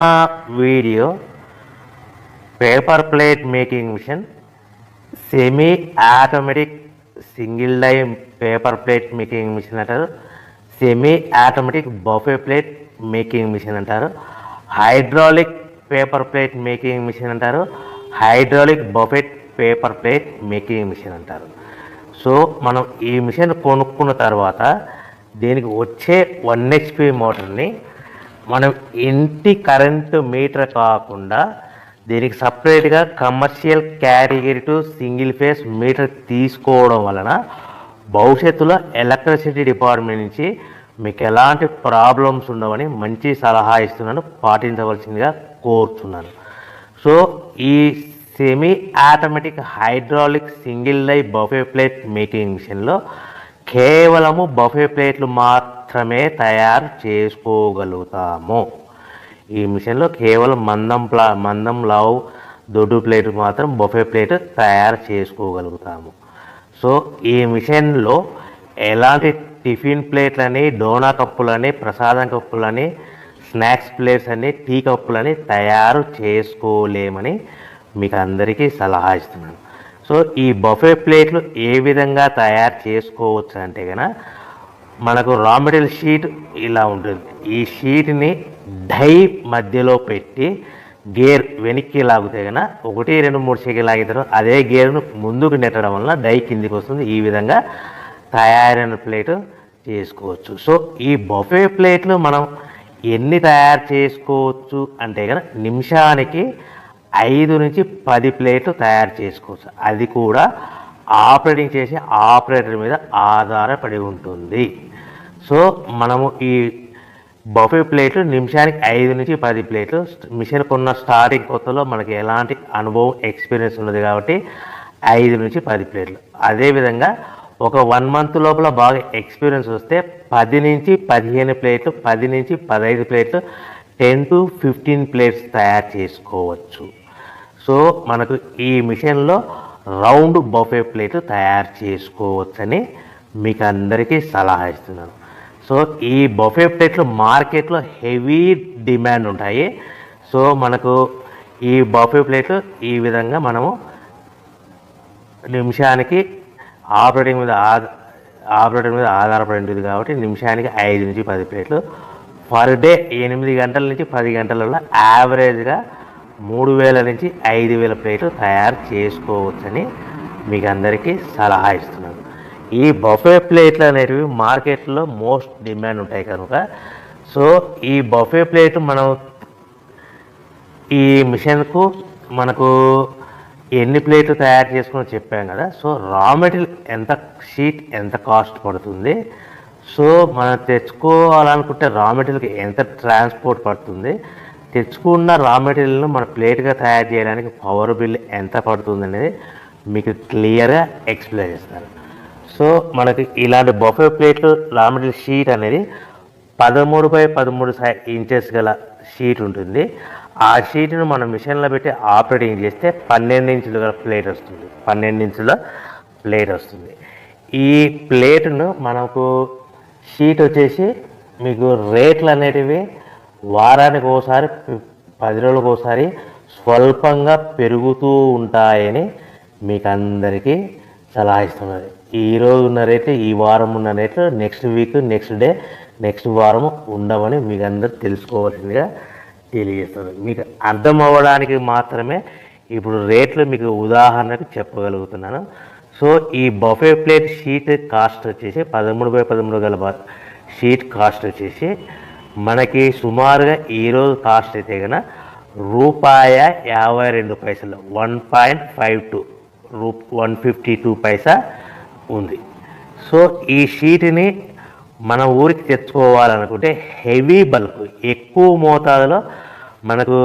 Video paper plate making machine, semi automatic single die paper plate making machine అంటారు, semi automatic buffet plate making machine అంటారు, hydraulic paper plate making machine అంటారు, hydraulic buffet paper plate making machine అంటారు. So మనం ఈ machine కొనుక్కున్న తర్వాత దీనికి వచ్చే 1 HP మోటార్ని మనం ఇంటి కరెంటు మీటర్ కాకుండా దీనికి సపరేట్గా commercial category to single phase metre తీసుకోవడం వలన భవిష్యత్తులో ఎలక్ట్రిసిటీ డిపార్ట్మెంట్ నుంచి మీకు ఎలాంటి ప్రాబ్లమ్స్ ఉండవని మంచి సలహా ఇస్తున్నాను, పాటించవలసిందిగా కోరుతున్నాను. సో ఈ semi automatic hydraulic single die buffet plate making మిషన్లో కేవలము బఫే ప్లేట్లు మాత్రమే తయారు చేసుకోగలుగుతాము. ఈ మిషన్లో కేవలం మందం లావు దొడ్డు ప్లేట్ మాత్రం బఫే ప్లేట్ తయారు చేసుకోగలుగుతాము. సో ఈ మిషన్లో ఎలాంటి టిఫిన్ ప్లేట్లని, డోనా కప్పులని, ప్రసాదం కప్పులని, స్నాక్స్ ప్లేట్స్ అని, టీ కప్పులని తయారు చేసుకోలేమని మీకు అందరికీ సలహా ఇస్తున్నాను. సో ఈ బఫే ప్లేట్లు ఏ విధంగా తయారు చేసుకోవచ్చు అంటే కనుక మనకు రా మెటీరియల్ షీట్ ఇలా ఉంటుంది. ఈ షీట్ని డై మధ్యలో పెట్టి గేర్ వెనక్కి లాగితే కనుక 1, 2, 3 సెకండ్లు లాగితే అదే గేర్ను ముందుకు నెట్టడం వలన డై కిందికి వస్తుంది. ఈ విధంగా తయారైన ప్లేట్ చేసుకోవచ్చు. సో ఈ బఫే ప్లేట్లు మనం ఎన్ని తయారు చేసుకోవచ్చు అంటే కనుక నిమిషానికి 5 నుంచి 10 ప్లేట్లు తయారు చేసుకోవచ్చు. అది కూడా ఆపరేటింగ్ చేసే ఆపరేటర్ మీద ఆధారపడి ఉంటుంది. సో మనము ఈ బఫే ప్లేట్లు నిమిషానికి 5 నుంచి 10 ప్లేట్లు, మిషన్ కొన్న స్టార్టింగ్ కొత్తలో మనకి ఎలాంటి అనుభవం ఎక్స్పీరియన్స్ ఉన్నది కాబట్టి 5 నుంచి 10 ప్లేట్లు. అదేవిధంగా ఒక 1 మంత్ లోపల బాగా ఎక్స్పీరియన్స్ వస్తే 10 నుంచి 15 ప్లేట్లు, 10 నుంచి 15 ప్లేట్లు, 10 to 15 ప్లేట్స్ తయారు చేసుకోవచ్చు. సో మనకు ఈ మిషన్లో రౌండ్ బఫే ప్లేట్ తయారు చేసుకోవచ్చని మీకు అందరికీ సలహా ఇస్తున్నాను. సో ఈ బఫే ప్లేట్లు మార్కెట్లో హెవీ డిమాండ్ ఉంటాయి. సో మనకు ఈ బఫే ప్లేట్లు ఈ విధంగా మనము నిమిషానికి ఆపరేటర్ మీద ఆధారపడి ఉంటుంది కాబట్టి నిమిషానికి 5 నుంచి 10 ప్లేట్లు, పర్ డే 8 గంటల నుంచి 10 గంటలలో యావరేజ్గా 3000 నుంచి 5000 ప్లేట్లు తయారు చేసుకోవచ్చని మీకు అందరికీ సలహా ఇస్తున్నాను. ఈ బఫే ప్లేట్లు అనేటివి మార్కెట్లో మోస్ట్ డిమాండ్ ఉంటాయి కనుక సో ఈ బఫే ప్లేట్ మనం ఈ మిషన్కు మనకు ఎన్ని ప్లేట్లు తయారు చేసుకుని చెప్పాం కదా. సో రా మెటీరియల్ షీట్ ఎంత కాస్ట్ పడుతుంది, సో మనం తెచ్చుకోవాలనుకుంటే రా మెటీరియల్కి ఎంత ట్రాన్స్పోర్ట్ పడుతుంది, తెచ్చుకున్న రా మెటీరియల్ను మన ప్లేట్గా తయారు చేయడానికి పవర్ బిల్ ఎంత పడుతుంది అనేది మీకు క్లియర్గా ఎక్స్ప్లెయిన్ చేస్తారు. సో మనకి ఇలాంటి బఫే ప్లేట్లు రా మెటీరియల్ షీట్ అనేది 13x13 ఇంచెస్ గల షీట్ ఉంటుంది. ఆ షీట్ను మనం మిషన్లో పెట్టి ఆపరేటింగ్ చేస్తే 12 ఇంచుల ప్లేట్ వస్తుంది. 12 ఇంచుల ప్లేట్ వస్తుంది. ఈ ప్లేట్ను మనకు షీట్ వచ్చేసి మీకు రేట్లు అనేటివి వారానికి ఒకసారి, 10 రోజులకు ఒకసారి స్వల్పంగా పెరుగుతూ ఉంటాయని మీకు అందరికీ సలహా ఇస్తున్నది. ఈరోజు ఉన్న రేట్లు, ఈ వారం ఉన్న రేట్లు next week, next day, next వారం ఉండవని మీకు అందరూ తెలుసుకోవాల్సిందిగా తెలియజేస్తుంది. మీకు అర్థం అవ్వడానికి మాత్రమే ఇప్పుడు రేట్లు మీకు ఉదాహరణకు చెప్పగలుగుతున్నాను. సో ఈ బఫే ప్లేట్ షీట్ కాస్ట్ వచ్చేసి 13x13 గల షీట్ కాస్ట్ వచ్చేసి మనకి సుమారుగా ఈరోజు కాస్ట్ అయితే కనుక ₹52, 1.52 152 పైసా ఉంది. సో ఈ షీట్ని మన ఊరికి తెచ్చుకోవాలనుకుంటే హెవీ బల్క్, ఎక్కువ మోతాదులో మనకు